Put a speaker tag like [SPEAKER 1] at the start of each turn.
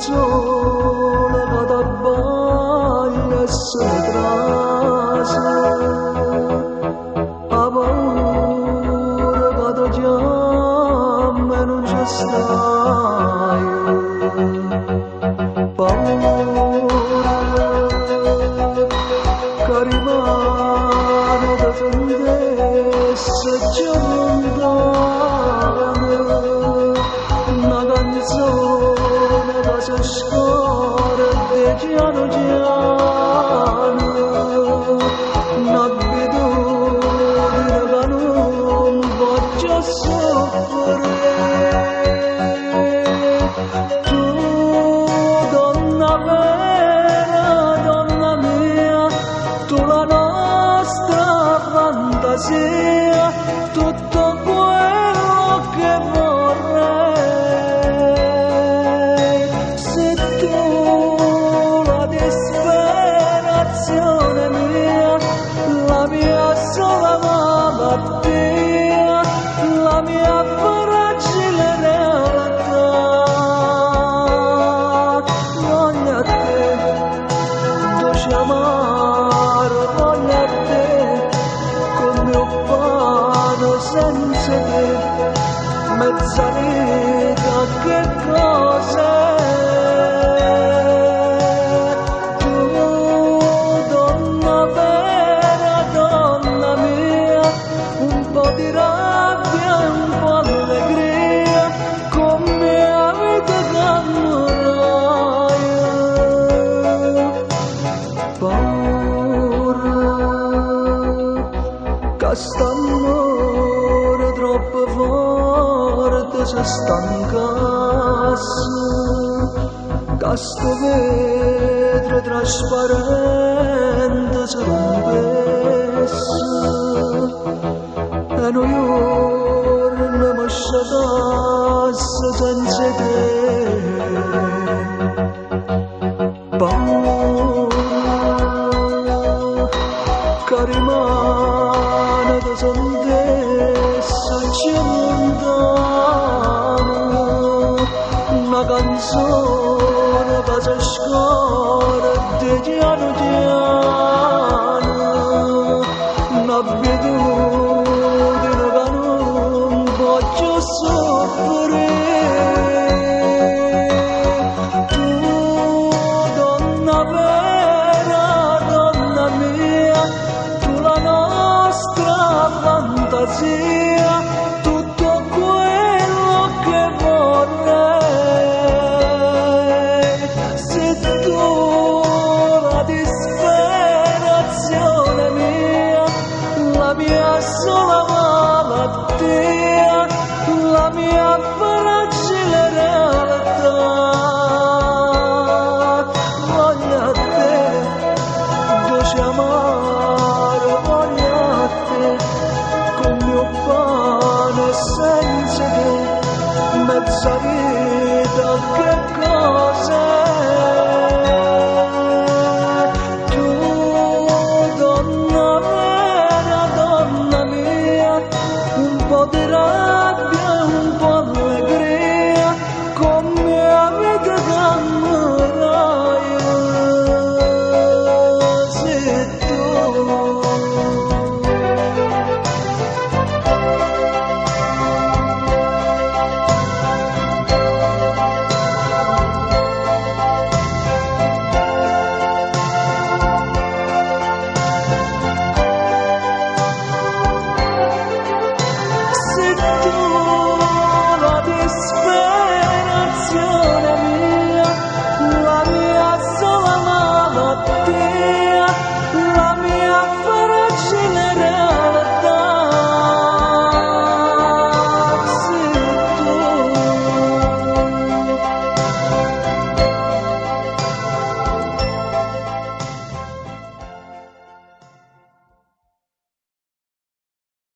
[SPEAKER 1] canzone che t'abbaglia e se ne trase, ha paura che ti chiama e non ci stai, paura che rimane da tendesse già lontana, una canzone che si scorre piano piano, un'abitudine che non voglio soffrire. Tu, donna vera, donna mia, tu la nostra fantasia, tutto quello che vorrei. Se tu la disperazione mia, la mia sola malattia, la mia fragile realtà, voglio a te, dolce amaro, voglio a te, con mio pane senza te, mezza vita che cos'è? Tu, donna vera, donna mia, un po' di rabbia e un po' allegria, come avete camminato. Paura che st'amore troppo forte si stancasse, che sto vetro trasparente si rompesse, e noi giorni mi sciatasse senza te. Paura che rimane da tendesse già lontana, una canzone che si scorre piano piano, un'abitudine che non voglio soffrire. Tu, donna vera, donna mia, tu la nostra fantasia, tutto quello che vorrei. Se tu la disperazione mia, la mia sola malattia, la mia fragile realtà, voglio a te, dolce amaro, voglio a te, con mio pane senza te, mezza vita